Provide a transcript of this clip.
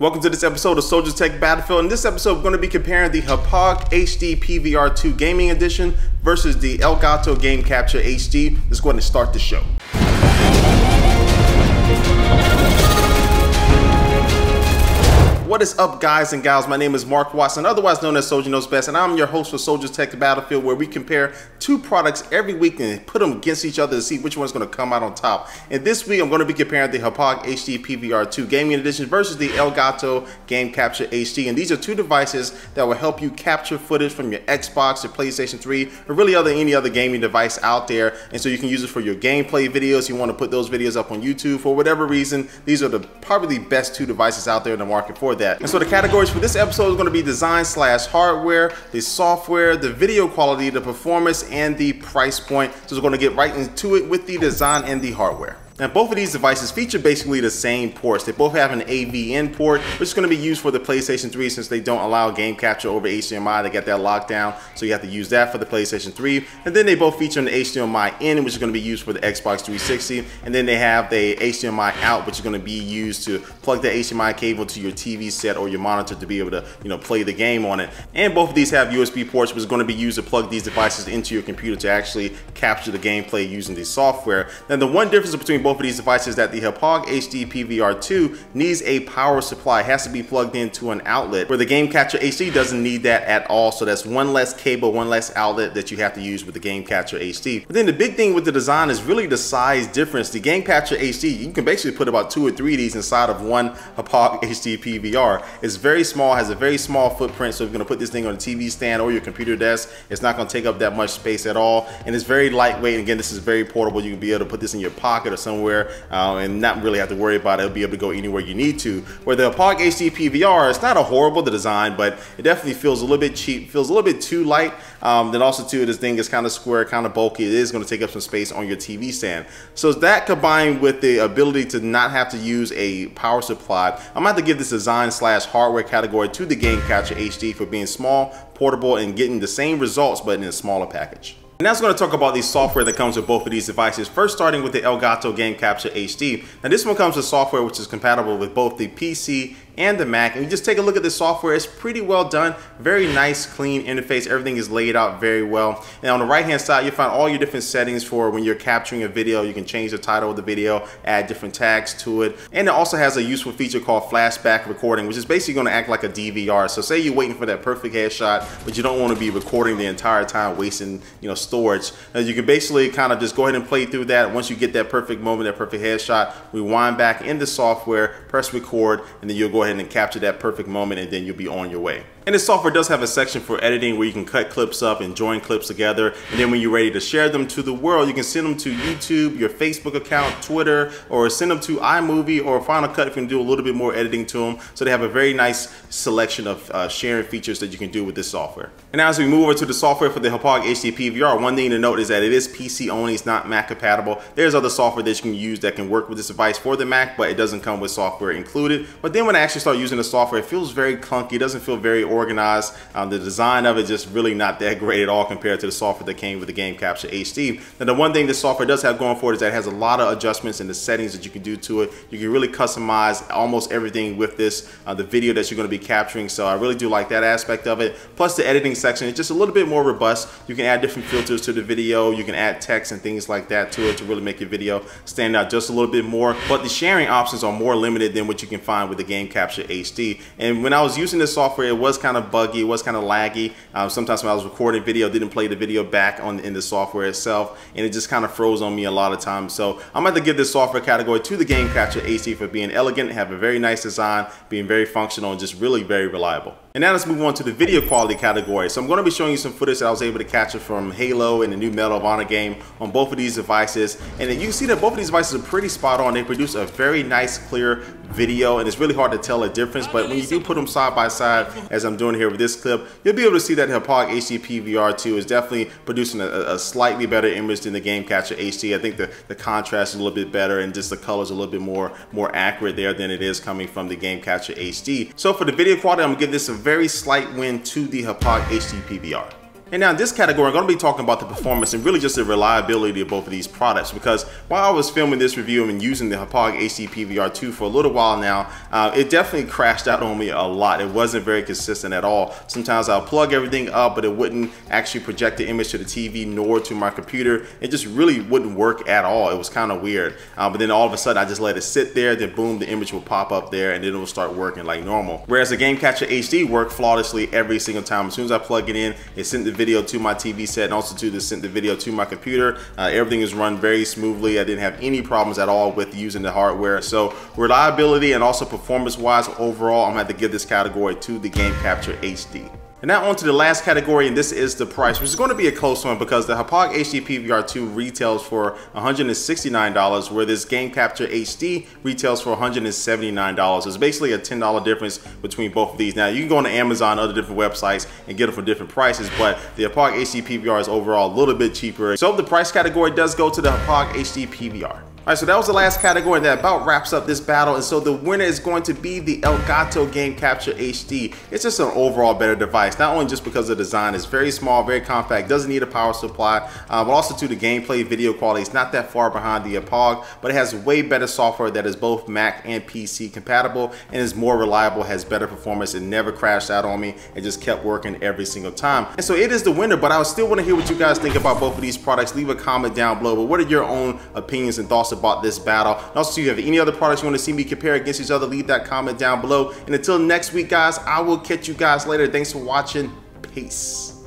Welcome to this episode of Soldier Tech Battlefield. In this episode, we're going to be comparing the Hauppauge HD PVR 2 Gaming Edition versus the Elgato Game Capture HD. Let's go ahead and start the show. What is up, guys and gals? My name is Mark Watson, otherwise known as Soldier Knows Best, and I'm your host for Soldier Tech Battlefield, where we compare two products every week and put them against each other to see which one's going to come out on top. And this week, I'm going to be comparing the Hauppauge HD PVR 2 Gaming Edition versus the Elgato Game Capture HD. And these are two devices that will help you capture footage from your Xbox, your PlayStation 3, or really any other gaming device out there. And so you can use it for your gameplay videos. You want to put those videos up on YouTube for whatever reason. These are probably the best two devices out there in the market for that. And so the categories for this episode is going to be design / hardware, the software, the video quality, the performance, and the price point. So we're going to get right into it with the design and the hardware. Now, both of these devices feature basically the same ports. They both have an AV in port, which is going to be used for the PlayStation 3 since they don't allow game capture over HDMI. They got that locked down, so you have to use that for the PlayStation 3. And then they both feature an HDMI in, which is going to be used for the Xbox 360. And then they have the HDMI out, which is going to be used to plug the HDMI cable to your TV set or your monitor to be able to, play the game on it. And both of these have USB ports, which is going to be used to plug these devices into your computer to actually capture the gameplay using the software. Now, the one difference between both of these devices is that the Hauppauge HD PVR 2 needs a power supply. It has to be plugged into an outlet, where the Game Capture HD doesn't need that at all. So that's one less cable, one less outlet that you have to use with the Game Capture HD. But then the big thing with the design is really the size difference. The Game Capture HD, you can basically put about 2 or 3 of these inside of one Hauppauge HD PVR. It's very small, has a very small footprint. So if you're going to put this thing on a TV stand or your computer desk, it's not going to take up that much space at all. And it's very lightweight. And again, this is very portable. You can be able to put this in your pocket or somewhere and not really have to worry about it. It'll be able to go anywhere you need to. Where the Hauppauge HD PVR, it's not a horrible design, but it definitely feels a little bit cheap, feels a little bit too light. Then also too, this thing is kind of square, kind of bulky. It is going to take up some space on your TV stand. So that combined with the ability to not have to use a power supply, I'm going to have to give this design / hardware category to the Game Capture HD for being small, portable, and getting the same results but in a smaller package. And now I'm going to talk about the software that comes with both of these devices. First, starting with the Elgato Game Capture HD. Now, this one comes with software which is compatible with both the PC and the Mac. And you just take a look at the software. It's pretty well done. Very nice, clean interface. Everything is laid out very well. And on the right-hand side, you find all your different settings for when you're capturing a video. You can change the title of the video, add different tags to it. And it also has a useful feature called flashback recording, which is basically going to act like a DVR. So say you're waiting for that perfect headshot, but you don't want to be recording the entire time, wasting, storage. You can basically kind of just go ahead and play through that. Once you get that perfect moment, that perfect headshot, rewind back in the software, press record, and then you'll go ahead and capture that perfect moment, and then you'll be on your way. And this software does have a section for editing where you can cut clips up and join clips together. And then when you're ready to share them to the world, you can send them to YouTube, your Facebook account, Twitter, or send them to iMovie or Final Cut if you can do a little bit more editing to them. So they have a very nice selection of sharing features that you can do with this software. And now as we move over to the software for the Hauppauge HD PVR, one thing to note is that it is PC only. It's not Mac compatible. There's other software that you can use that can work with this device for the Mac, but it doesn't come with software included. But then when I actually start using the software, it feels very clunky. It doesn't feel very organized. The design of it just really not that great at all compared to the software that came with the Game Capture HD. Now, the one thing this software does have going for it is that it has a lot of adjustments in the settings that you can do to it. You can really customize almost everything with this, the video that you're going to be capturing. So I really do like that aspect of it. Plus the editing section is just a little bit more robust. You can add different filters to the video. You can add text and things like that to it to really make your video stand out just a little bit more. But the sharing options are more limited than what you can find with the Game Capture HD. And when I was using this software, it was kind of buggy. It was kind of laggy. Sometimes when I was recording video, didn't play the video back in the software itself, and it just kind of froze on me a lot of times. So I'm going to give this software category to the Game Capture HD for being elegant, have a very nice design, being very functional, and just really very reliable. And now let's move on to the video quality category. So I'm going to be showing you some footage that I was able to capture from Halo and the new Medal of Honor game on both of these devices. And you can see that both of these devices are pretty spot on. They produce a very nice, clear video, and it's really hard to tell a difference. But when you do put them side by side, as I'm doing here with this clip, you'll be able to see that Hauppauge HD PVR 2 is definitely producing a slightly better image than the Game Capture HD. I think the contrast is a little bit better, and just the colors a little bit more accurate there than it is coming from the Game Capture HD. So for the video quality, I'm gonna give this a very slight win to the Hauppauge HD PVR. And now in this category, I'm going to be talking about the performance and really just the reliability of both of these products, because while I was filming this review and using the Hauppauge HD PVR 2 for a little while now, it definitely crashed out on me a lot. It wasn't very consistent at all. Sometimes I'll plug everything up, but it wouldn't actually project the image to the TV nor to my computer. It just really wouldn't work at all. It was kind of weird. But then all of a sudden I just let it sit there, then boom, the image will pop up there and then it will start working like normal. Whereas the Game Capture HD worked flawlessly every single time. As soon as I plug it in, it sent the video to my TV set and also sent the video to my computer. Everything is run very smoothly. I didn't have any problems at all with using the hardware. So reliability and also performance wise, overall, I'm gonna have to give this category to the Game Capture HD. And now on to the last category, and this is the price, which is going to be a close one because the Hauppauge HD PVR 2 retails for $169, where this Game Capture HD retails for $179. It's basically a $10 difference between both of these. Now you can go on Amazon and other different websites and get them for different prices, but the Hauppauge HD PVR is overall a little bit cheaper. So the price category does go to the Hauppauge HD PVR. Alright, so that was the last category, and that about wraps up this battle. And so the winner is going to be the Elgato Game Capture HD. It's just an overall better device, not only just because the design is very small, very compact, doesn't need a power supply, but also to the gameplay video quality. It's not that far behind the Hauppauge, but it has way better software that is both Mac and PC compatible and is more reliable, has better performance. It never crashed out on me. It just kept working every single time. And so it is the winner, but I still want to hear what you guys think about both of these products. Leave a comment down below. But what are your own opinions and thoughts about this battle? And also, if you have any other products you want to see me compare against each other, leave that comment down below. And until next week, guys, I will catch you guys later. Thanks for watching. Peace.